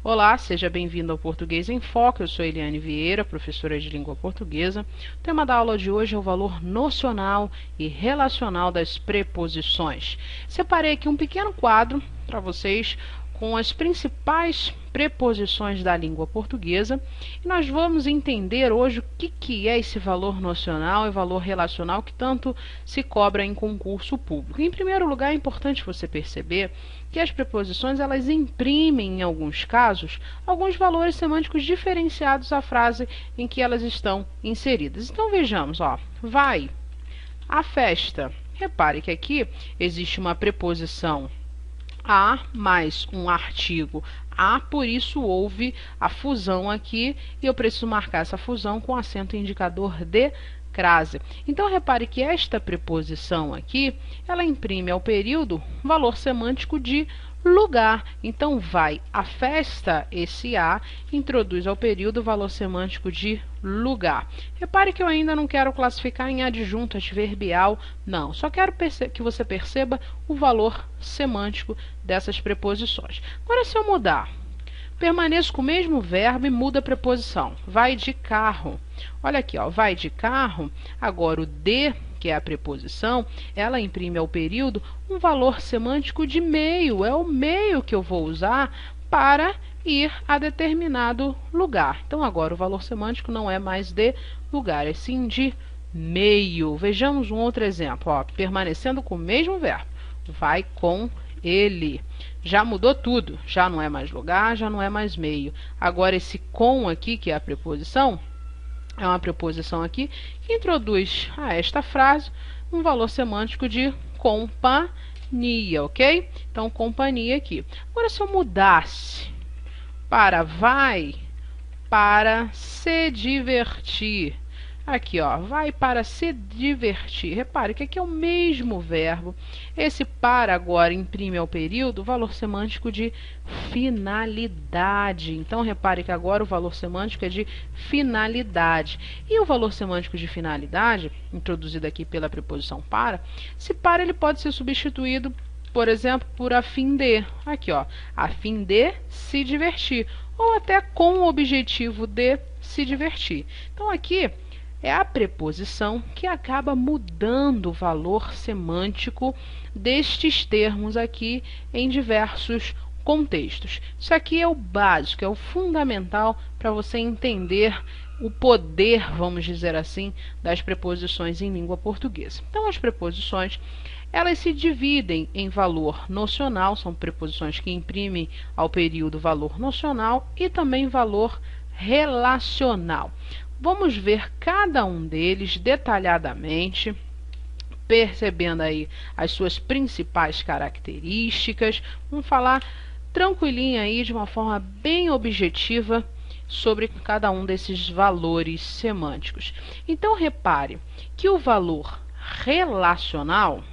Olá, seja bem-vindo ao Português em Foco. Eu sou Eliane Vieira, professora de língua portuguesa. O tema da aula de hoje é o valor nocional e relacional das preposições. Separei aqui um pequeno quadro para vocês com as principais preposições da língua portuguesa e nós vamos entender hoje o que é esse valor nocional e valor relacional que tanto se cobra em concurso público. Em primeiro lugar, é importante você perceber que as preposições elas imprimem, em alguns casos, alguns valores semânticos diferenciados à frase em que elas estão inseridas. Então vejamos, vai à festa. Repare que aqui existe uma preposição a mais um artigo a, por isso houve a fusão aqui e eu preciso marcar essa fusão com acento indicador de crase. Então repare que esta preposição aqui, ela imprime ao período valor semântico de lugar. Então vai à festa, esse a introduz ao período o valor semântico de lugar. Repare que eu ainda não quero classificar em adjunto adverbial, não. Só quero que você perceba o valor semântico dessas preposições. Agora, se eu mudar, permaneço com o mesmo verbo e muda a preposição. Vai de carro. Olha aqui, vai de carro. Agora o de, que é a preposição, ela imprime ao período um valor semântico de meio. É o meio que eu vou usar para ir a determinado lugar. Então, agora o valor semântico não é mais de lugar, é sim de meio. Vejamos um outro exemplo, permanecendo com o mesmo verbo. Vai com ele. Já mudou tudo, já não é mais lugar, já não é mais meio. Agora esse com aqui, que é a preposição, é uma preposição aqui que introduz a esta frase um valor semântico de companhia, ok? Então, companhia aqui. Agora, se eu mudasse para vai para se divertir. Aqui, vai para se divertir. Repare que aqui é o mesmo verbo. Esse para agora imprime ao período o valor semântico de finalidade. Então, repare que agora o valor semântico é de finalidade. E o valor semântico de finalidade, introduzido aqui pela preposição para, se para ele pode ser substituído, por exemplo, por a fim de. Aqui, a fim de se divertir. Ou até com o objetivo de se divertir. Então, aqui é a preposição que acaba mudando o valor semântico destes termos aqui em diversos contextos. Isso aqui é o básico, é o fundamental para você entender o poder, vamos dizer assim, das preposições em língua portuguesa. Então, as preposições, elas se dividem em valor nocional, são preposições que imprimem ao período valor nocional e também valor relacional. Vamos ver cada um deles detalhadamente, percebendo aí as suas principais características. Vamos falar tranquilinho aí, de uma forma bem objetiva, sobre cada um desses valores semânticos. Então, repare que o valor relacional,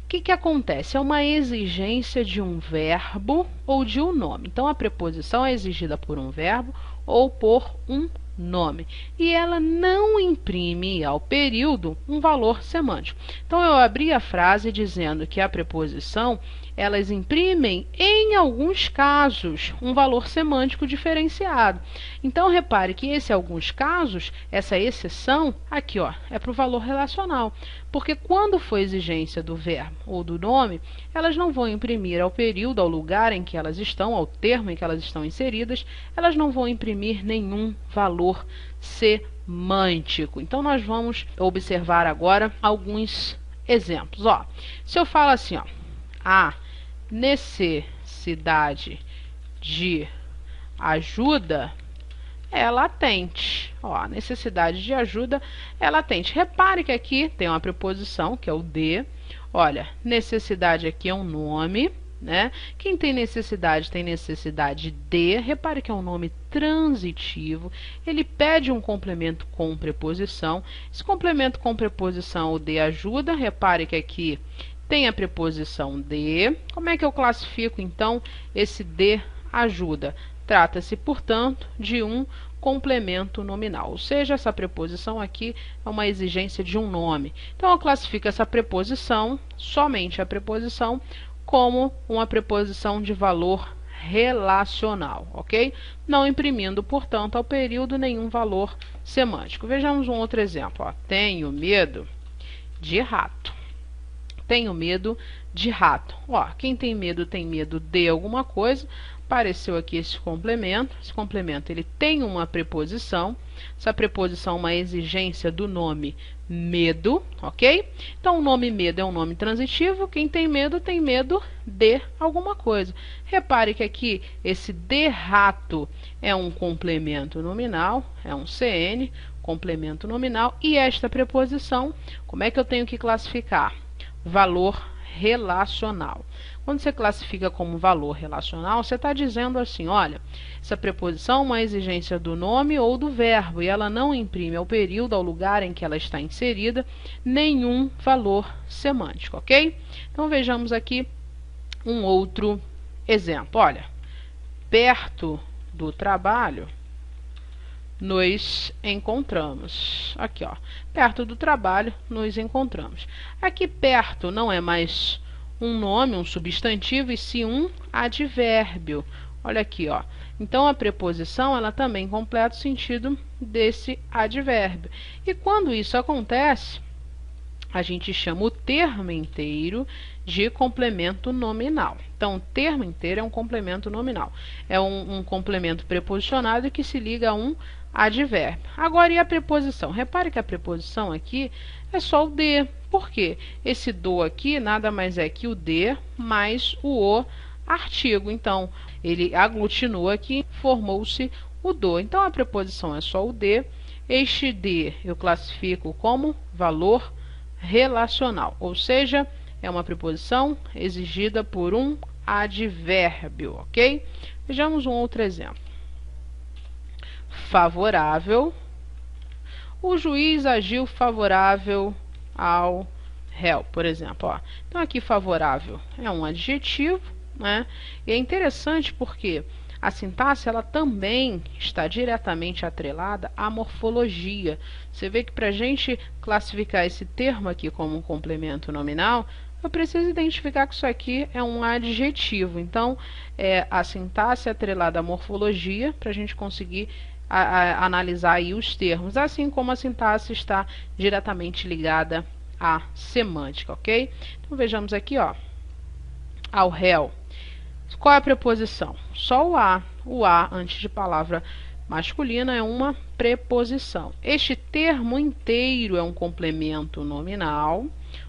o que acontece? É uma exigência de um verbo ou de um nome. Então, a preposição é exigida por um verbo ou por um nome. E ela não imprime ao período um valor semântico. Então, eu abri a frase dizendo que a preposição, elas imprimem, em alguns casos, um valor semântico diferenciado. Então, repare que esse alguns casos, essa exceção, aqui, é para o valor relacional. Porque quando for exigência do verbo ou do nome, elas não vão imprimir ao período, ao lugar em que elas estão, ao termo em que elas estão inseridas, elas não vão imprimir nenhum valor semântico. Então, nós vamos observar agora alguns exemplos. Se eu falo assim, a necessidade de ajuda é latente. A necessidade de ajuda é latente. Repare que aqui tem uma preposição, que é o de. Olha, necessidade aqui é um nome, né? Quem tem necessidade de. Repare que é um nome transitivo. Ele pede um complemento com preposição. Esse complemento com preposição, o de ajuda. Repare que aqui tem a preposição de. Como é que eu classifico, então, esse de ajuda? Trata-se, portanto, de um complemento nominal, ou seja, essa preposição aqui é uma exigência de um nome. Então, eu classifico essa preposição, somente a preposição, como uma preposição de valor relacional, ok? Não imprimindo, portanto, ao período nenhum valor semântico. Vejamos um outro exemplo. Ó. Tenho medo de rato. Tenho medo de rato. Ó, quem tem medo de alguma coisa. Apareceu aqui esse complemento. Esse complemento ele tem uma preposição. Essa preposição é uma exigência do nome medo, ok? Então, o nome medo é um nome transitivo. Quem tem medo de alguma coisa. Repare que aqui esse de rato é um complemento nominal, é um CN, complemento nominal. E esta preposição, como é que eu tenho que classificar? Valor relacional. Quando você classifica como valor relacional, você está dizendo assim, olha, essa preposição é uma exigência do nome ou do verbo, e ela não imprime ao período, ao lugar em que ela está inserida, nenhum valor semântico, ok? Então, vejamos aqui um outro exemplo. Olha, perto do trabalho, nos encontramos. Aqui, ó, perto do trabalho, nos encontramos. Aqui, perto não é mais um nome, um substantivo, e sim um advérbio. Olha aqui, ó. Então, a preposição, ela também completa o sentido desse advérbio. E quando isso acontece, a gente chama o termo inteiro de complemento nominal. Então, o termo inteiro é um complemento nominal. É um complemento preposicionado que se liga a um advérbio. Agora, e a preposição? Repare que a preposição aqui é só o de. Por quê? Esse do aqui nada mais é que o de mais o artigo. Então, ele aglutinou aqui, formou-se o do. Então, a preposição é só o de. Este de eu classifico como valor relacional, ou seja, é uma preposição exigida por um advérbio, ok? Vejamos um outro exemplo. Favorável. O juiz agiu favorável ao réu, por exemplo. Ó. Então, aqui favorável é um adjetivo, né? E é interessante porque a sintaxe ela também está diretamente atrelada à morfologia. Você vê que para a gente classificar esse termo aqui como um complemento nominal, eu preciso identificar que isso aqui é um adjetivo. Então, a sintaxe é atrelada à morfologia para a gente conseguir analisar aí os termos, assim como a sintaxe está diretamente ligada à semântica, ok? Então, vejamos aqui, ó, ao réu. Qual é a preposição? Só o a. O a antes de palavra masculina é uma preposição. Este termo inteiro é um complemento nominal,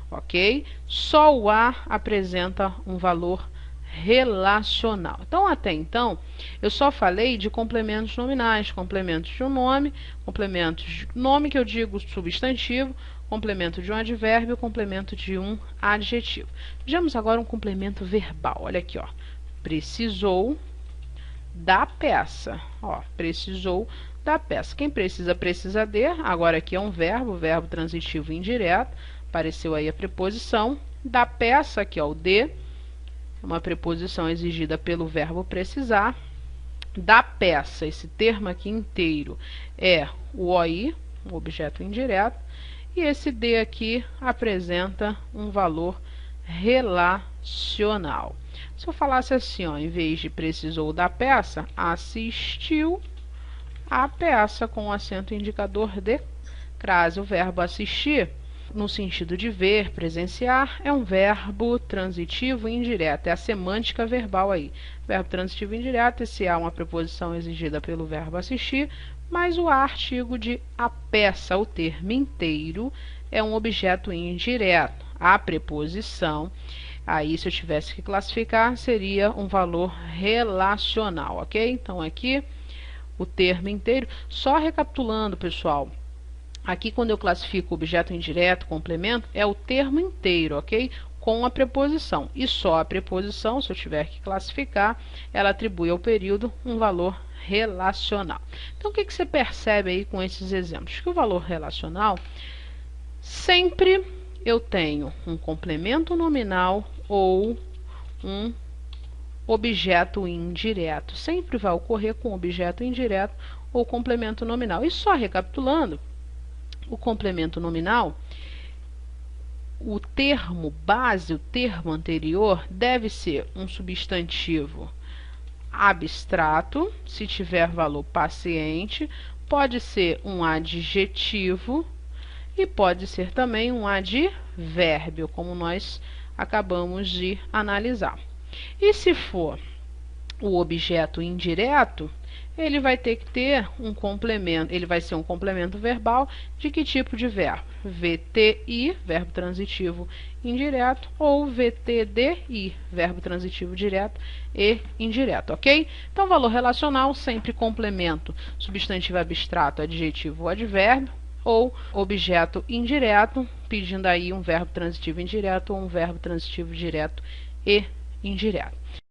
ok? Só o a apresenta um valor relacional. Então, até então, eu só falei de complementos nominais, complementos de um nome, complementos de nome que eu digo substantivo, complemento de um advérbio, complemento de um adjetivo. Vejamos agora um complemento verbal. Olha aqui, ó. Precisou da peça. Ó, precisou da peça. Quem precisa, precisa de. Agora aqui é um verbo transitivo indireto. Apareceu aí a preposição. Da peça, aqui ó, o de. Uma preposição exigida pelo verbo precisar. Da peça, esse termo aqui inteiro é o OI, um objeto indireto. E esse de aqui apresenta um valor relacional. Se eu falasse assim, ó, em vez de precisou da peça, assistiu a peça com o acento indicador de crase. O verbo assistir, no sentido de ver, presenciar, é um verbo transitivo indireto. É a semântica verbal aí. Verbo transitivo indireto, esse é uma preposição exigida pelo verbo assistir, mas o artigo de a peça, o termo inteiro, é um objeto indireto. A preposição, aí se eu tivesse que classificar, seria um valor relacional, ok? Então, aqui, o termo inteiro. Só recapitulando, pessoal, aqui quando eu classifico objeto indireto, complemento, é o termo inteiro, ok? Com a preposição. E só a preposição, se eu tiver que classificar, ela atribui ao período um valor relacional. Então, o que você percebe aí com esses exemplos? Que o valor relacional, sempre eu tenho um complemento nominal ou um objeto indireto. Sempre vai ocorrer com objeto indireto ou complemento nominal. E só recapitulando, o complemento nominal, o termo base, o termo anterior, deve ser um substantivo abstrato, se tiver valor paciente, pode ser um adjetivo e pode ser também um advérbio, como nós acabamos de analisar. E se for o objeto indireto, ele vai ter que ter um complemento, ele vai ser um complemento verbal de que tipo de verbo? VTI, verbo transitivo indireto, ou VTDI, verbo transitivo direto e indireto, ok? Então, valor relacional, sempre complemento, substantivo abstrato, adjetivo ou advérbio, ou objeto indireto, pedindo aí um verbo transitivo indireto ou um verbo transitivo direto e indireto.